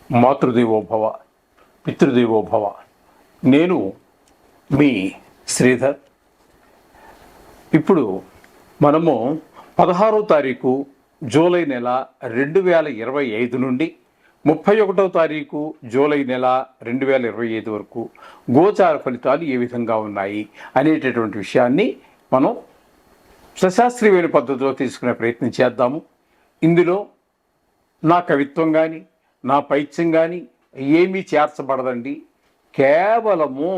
మాతృదేవోభవ, పితృదేవోభవ. నేను మీ శ్రీధర్. ఇప్పుడు మనము 16వ తారీఖు జూలై నెల 2025 నుండి 31వ తారీఖు జూలై నెల 2025 వరకు గోచార ఫలితాలు ఏ విధంగా ఉన్నాయి అనేటటువంటి విషయాన్ని మనం సశాస్త్రీయమైన పద్ధతిలో తీసుకునే ప్రయత్నం చేద్దాము. ఇందులో నా కవిత్వం కానీ నా పైత్యం కానీ ఏమీ చేర్చబడదండి. కేవలము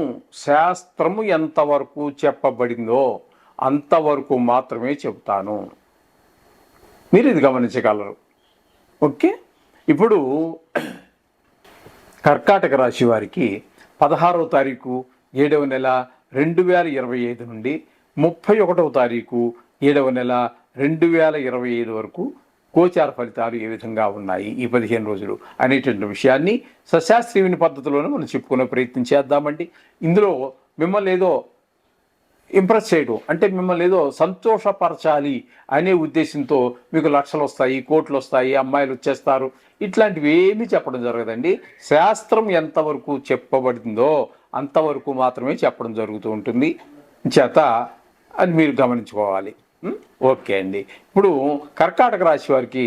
శాస్త్రము ఎంతవరకు చెప్పబడిందో అంతవరకు మాత్రమే చెబుతాను. మీరు ఇది గమనించగలరు. ఓకే. ఇప్పుడు కర్కాటక రాశి వారికి 16వ తారీఖు 7వ నెల 2025 నుండి 31వ తారీఖు 7వ నెల 2025 వరకు గోచార ఫలితాలు ఏ విధంగా ఉన్నాయి ఈ 15 రోజులు అనేటువంటి విషయాన్ని సశాస్త్రీయ పద్ధతిలోనే మనం చెప్పుకునే ప్రయత్నం చేద్దామండి. ఇందులో మిమ్మల్ని ఏదో ఇంప్రెస్ చేయడం, అంటే మిమ్మల్ని ఏదో సంతోషపరచాలి అనే ఉద్దేశంతో మీకు లక్షలు వస్తాయి, కోట్లు వస్తాయి, అమ్మాయిలు వచ్చేస్తారు, ఇట్లాంటివి ఏమీ చెప్పడం జరగదండి. శాస్త్రం ఎంతవరకు చెప్పబడిందో అంతవరకు మాత్రమే చెప్పడం జరుగుతూ ఉంటుంది. చేత అది మీరు గమనించుకోవాలి. ఓకే అండి. ఇప్పుడు కర్కాటక రాశి వారికి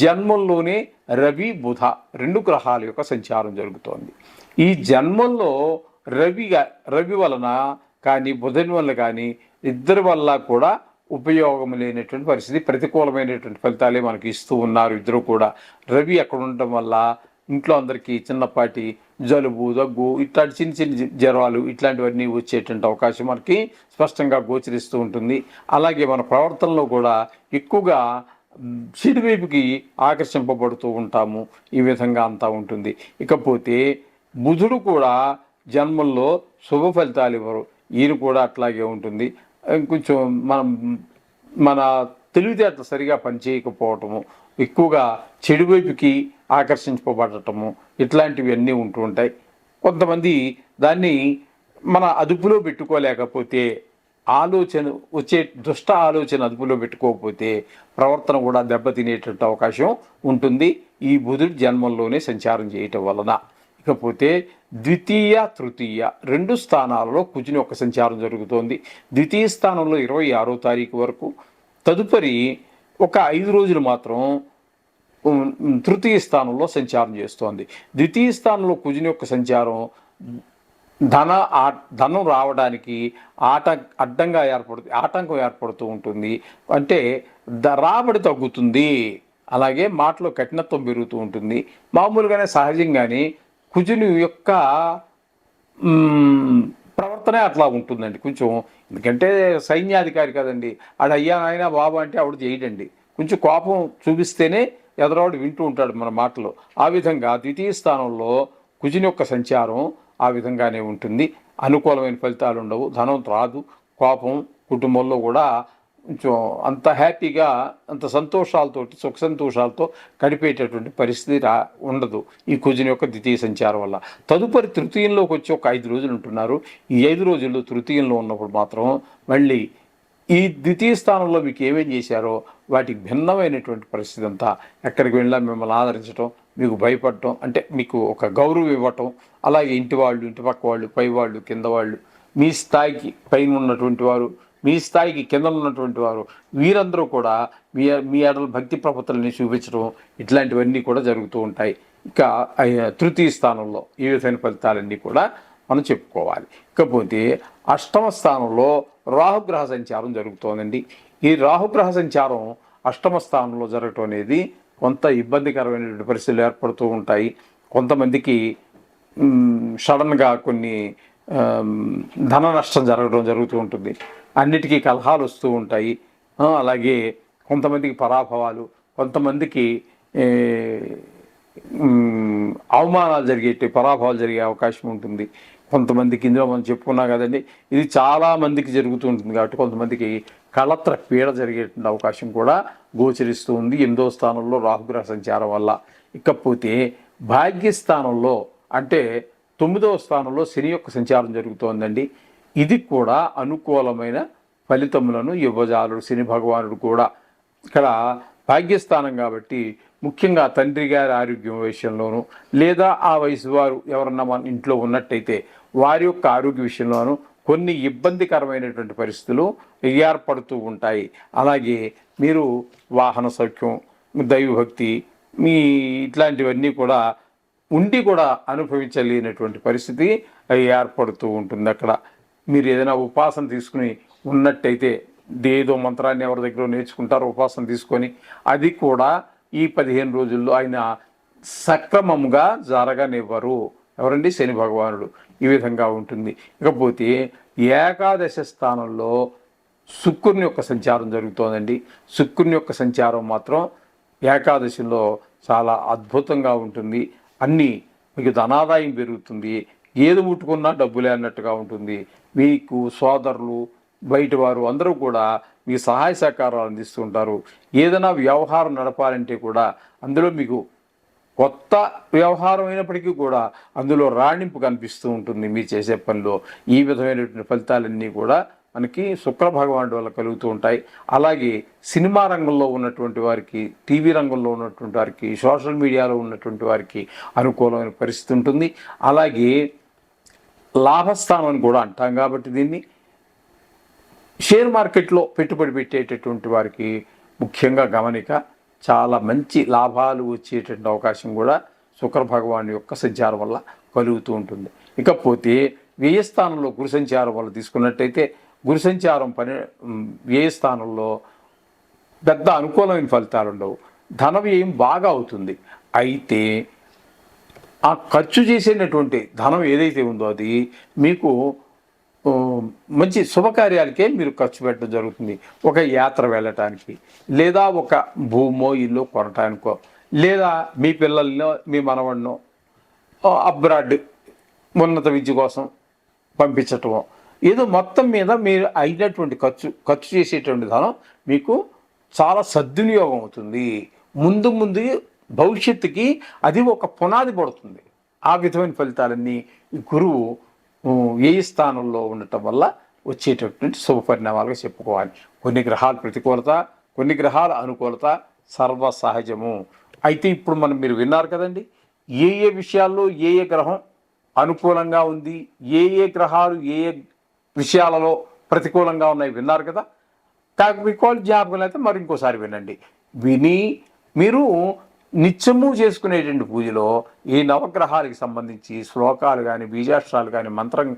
జన్మంలోనే రవి బుధ 2 గ్రహాల యొక్క సంచారం జరుగుతోంది. ఈ జన్మంలో రవి వలన కానీ బుధని వల్ల కానీ ఇద్దరి వల్ల కూడా ఉపయోగం లేనటువంటి పరిస్థితి, ప్రతికూలమైనటువంటి ఫలితాలే మనకి ఇస్తూ ఉన్నారు ఇద్దరు కూడా. రవి అక్కడ ఉండటం వల్ల ఇంట్లో అందరికీ చిన్నపాటి జలుబు, దగ్గు, ఇట్లాంటి చిన్న చిన్న జ్వరాలు ఇట్లాంటివన్నీ వచ్చేటువంటి అవకాశం మనకి స్పష్టంగా గోచరిస్తూ ఉంటుంది. అలాగే మన ప్రవర్తనలో కూడా ఎక్కువగా చెడువైపుకి ఆకర్షింపబడుతూ ఉంటాము. ఈ విధంగా అంతా ఉంటుంది. ఇకపోతే బుధుడు కూడా జన్మల్లో శుభ ఫలితాలు ఇవ్వరు. ఈయన కూడా అట్లాగే ఉంటుంది. కొంచెం మన తెలివితేటలు సరిగా పనిచేయకపోవటము, ఎక్కువగా చెడువైపుకి ఆకర్షించబడటము ఇట్లాంటివి అన్నీ ఉంటూ ఉంటాయి. కొంతమంది దాన్ని మన అదుపులో పెట్టుకోలేకపోతే, దుష్ట ఆలోచన అదుపులో పెట్టుకోకపోతే ప్రవర్తన కూడా దెబ్బతినేటువంటి అవకాశం ఉంటుంది ఈ బుధుడు జన్మంలోనే సంచారం చేయటం వలన. ఇకపోతే ద్వితీయ, తృతీయ 2 స్థానాలలో కుజుని యొక్క సంచారం జరుగుతోంది. ద్వితీయ స్థానంలో 26వ తారీఖు వరకు, తదుపరి ఒక 5 రోజులు మాత్రం తృతీయ స్థానంలో సంచారం చేస్తోంది. ద్వితీయ స్థానంలో కుజుని యొక్క సంచారం ధనం రావడానికి ఆటంకం ఏర్పడుతూ ఉంటుంది. అంటే రాబడి తగ్గుతుంది. అలాగే మాటలో కఠినత్వం పెరుగుతూ ఉంటుంది. మామూలుగానే సహజంగానే కుజుని యొక్క ప్రవర్తనే అట్లా ఉంటుందండి. కొంచెం ఎందుకంటే సైన్యాధికారి కదండి, ఆడు అయ్యా నాయన బాబు అంటే ఆవిడ చేయడండి. కొంచెం కోపం చూపిస్తేనే ఎదరవాడు వింటూ ఉంటాడు మన మాటలు. ఆ విధంగా ద్వితీయ స్థానంలో కుజుని యొక్క సంచారం ఆ విధంగానే ఉంటుంది. అనుకూలమైన ఫలితాలు ఉండవు, ధనం రాదు, కోపం కుటుంబంలో కూడా కొంచెం అంత హ్యాపీగా, అంత సంతోషాలతోటి, సుఖ సంతోషాలతో గడిపేటటువంటి పరిస్థితి ఉండదు ఈ కుజుని యొక్క ద్వితీయ సంచారం వల్ల. తదుపరి తృతీయంలోకి వచ్చి ఒక 5 రోజులు ఉంటున్నారు. ఈ 5 రోజుల్లో తృతీయంలో ఉన్నప్పుడు మాత్రం మళ్ళీ ఈ ద్వితీయ స్థానంలో మీకు ఏమేం చేశారో వాటికి భిన్నమైనటువంటి పరిస్థితి అంతా. ఎక్కడికి వెళ్ళినా మిమ్మల్ని ఆదరించడం, మీకు భయపడటం, అంటే మీకు ఒక గౌరవం ఇవ్వటం, అలాగే ఇంటి వాళ్ళు, ఇంటి పక్క వాళ్ళు, పై వాళ్ళు, కింద వాళ్ళు, మీ స్థాయికి పైన ఉన్నటువంటి వారు, మీ స్థాయికి కింద ఉన్నటువంటి వారు, వీరందరూ కూడా మీ ఎడల భక్తి ప్రపత్తులని చూపించడం ఇట్లాంటివన్నీ కూడా జరుగుతూ ఉంటాయి. ఇక తృతీయ స్థానంలో ఈ విధమైన ఫలితాలన్నీ కూడా మనం చెప్పుకోవాలి. ఇకపోతే 8వ స్థానంలో రాహుగ్రహ సంచారం జరుగుతోందండి. ఈ రాహుగ్రహ సంచారం 8వ స్థానంలో జరగటం అనేది కొంత ఇబ్బందికరమైనటువంటి పరిస్థితులు ఏర్పడుతూ ఉంటాయి. కొంతమందికి సడన్గా కొన్ని ధన నష్టం జరుగుతూ ఉంటుంది. అన్నిటికీ కలహాలు వస్తూ ఉంటాయి. అలాగే కొంతమందికి పరాభవాలు, కొంతమందికి అవమానాలు పరాభవాలు జరిగే అవకాశం ఉంటుంది. కొంతమందికి ఇందులో మనం చెప్పుకున్నాం కదండి, ఇది చాలా మందికి జరుగుతూ ఉంటుంది కాబట్టి కొంతమందికి కళత్ర పీడ జరిగేటువంటి అవకాశం కూడా గోచరిస్తూ ఉంది 8వ స్థానంలో రాహుగ్రహ సంచారం వల్ల. ఇకపోతే భాగ్యస్థానంలో అంటే 9వ స్థానంలో శని యొక్క సంచారం జరుగుతోందండి. ఇది కూడా అనుకూలమైన ఫలితములను ఇవ్వజాలుడు శని భగవానుడు కూడా. ఇక్కడ భాగ్యస్థానం కాబట్టి ముఖ్యంగా తండ్రి గారి ఆరోగ్యం విషయంలోనూ లేదా ఆ వయసు వారు ఎవరన్నా మన ఇంట్లో ఉన్నట్టయితే వారి యొక్క ఆరోగ్య విషయంలోనూ కొన్ని ఇబ్బందికరమైనటువంటి పరిస్థితులు ఏర్పడుతూ ఉంటాయి. అలాగే మీరు వాహన సౌఖ్యం, దైవభక్తి మీ ఇట్లాంటివన్నీ కూడా ఉండి కూడా అనుభవించలేనటువంటి పరిస్థితి ఏర్పడుతూ ఉంటుంది. అక్కడ మీరు ఏదైనా ఉపాసన తీసుకుని ఉన్నట్టయితే ఏదో మంత్రాన్ని ఎవరి దగ్గర నేర్చుకుంటారో ఉపాసన తీసుకొని అది కూడా ఈ 15 రోజుల్లో ఆయన సక్రమంగా జరగనివ్వరు. ఎవరండి? శని భగవానుడు. ఈ విధంగా ఉంటుంది. ఇకపోతే ఏకాదశ స్థానంలో శుక్రుని యొక్క సంచారం జరుగుతోందండి. శుక్రుని యొక్క సంచారం మాత్రం ఏకాదశిలో చాలా అద్భుతంగా ఉంటుంది. అన్నీ మీకు ధనాదాయం పెరుగుతుంది. ఏది ముట్టుకున్నా డబ్బులే అన్నట్టుగా ఉంటుంది. మీకు సోదరులు బయట వారు అందరూ కూడా మీ సహాయ సహకారాలు అందిస్తుంటారు. ఏదైనా వ్యవహారం నడపాలంటే కూడా అందులో మీకు కొత్త వ్యవహారం అయినప్పటికీ కూడా అందులో రాణింపు కనిపిస్తూ ఉంటుంది మీరు చేసే పనిలో. ఈ విధమైనటువంటి ఫలితాలన్నీ కూడా మనకి శుక్ర భగవానుడి వల్ల కలుగుతూ ఉంటాయి. అలాగే సినిమా రంగంలో ఉన్నటువంటి వారికి, టీవీ రంగంలో ఉన్నటువంటి వారికి, సోషల్ మీడియాలో ఉన్నటువంటి వారికి అనుకూలమైన పరిస్థితి ఉంటుంది. అలాగే లాభస్థానం అని కూడా అంటాం కాబట్టి దీన్ని షేర్ మార్కెట్లో పెట్టుబడి పెట్టేటటువంటి వారికి ముఖ్యంగా గమనిక, చాలా మంచి లాభాలు వచ్చేటువంటి అవకాశం కూడా శుక్ర భగవాన్ యొక్క సంచారం వల్ల కలుగుతూ ఉంటుంది. ఇకపోతే వ్యయస్థానంలో గురు సంచారం వల్ల తీసుకున్నట్టయితే గురు సంచారం వ్యయస్థానంలో పెద్ద అనుకూలమైన ఫలితాలు ఉండవు. ధన వ్యయం బాగా అవుతుంది. అయితే ఆ ఖర్చు చేసేటటువంటి ధనం ఏదైతే ఉందో అది మీకు మంచి శుభకార్యాలకే మీరు ఖర్చు పెట్టడం జరుగుతుంది. ఒక యాత్ర వెళ్ళటానికి, లేదా ఒక భూమో ఇల్లు కొనటానికో, లేదా మీ పిల్లల్లో మీ మనవడినో అబ్రాడ్ ఉన్నత విద్య కోసం పంపించటమో, ఏదో మొత్తం మీద మీరు అయినటువంటి ఖర్చు చేసేటువంటి ధనం మీకు చాలా సద్వినియోగం అవుతుంది. ముందు ముందు భవిష్యత్తుకి అది ఒక పునాది పడుతుంది. ఆ విధమైన ఫలితాలన్నీ గురువు ఏ స్థానంలో ఉండటం వల్ల వచ్చేటటువంటి శుభ పరిణామాలుగా చెప్పుకోవాలి. కొన్ని గ్రహాల ప్రతికూలత, కొన్ని గ్రహాల అనుకూలత సర్వసహజము. అయితే ఇప్పుడు మీరు విన్నారు కదండి, ఏ ఏ విషయాల్లో ఏ ఏ గ్రహం అనుకూలంగా ఉంది, ఏ ఏ గ్రహాలు ఏ ఏ విషయాలలో ప్రతికూలంగా ఉన్నాయి విన్నారు కదా. కాకపోతే జ్ఞాపకం అయితే మరి ఇంకోసారి వినండి. విని మీరు నిత్యము చేసుకునేటువంటి పూజలో ఈ నవగ్రహాలకు సంబంధించి శ్లోకాలు కానీ, బీజాక్షరాలు కానీ, మంత్రం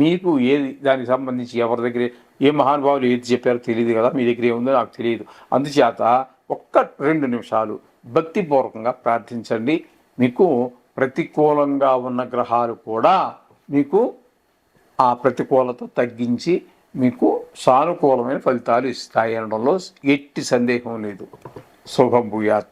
మీకు ఏది దానికి సంబంధించి ఎవరి దగ్గర ఏ మహానుభావులు ఏది చెప్పారో తెలియదు కదా, మీ దగ్గర ఏముందో నాకు తెలియదు. అందుచేత 1-2 నిమిషాలు భక్తిపూర్వకంగా ప్రార్థించండి. మీకు ప్రతికూలంగా ఉన్న గ్రహాలు కూడా మీకు ఆ ప్రతికూలత తగ్గించి మీకు సానుకూలమైన ఫలితాలు ఇస్తాయి అనడంలో ఎట్టి సందేహం లేదు. శుభం భూయాత్.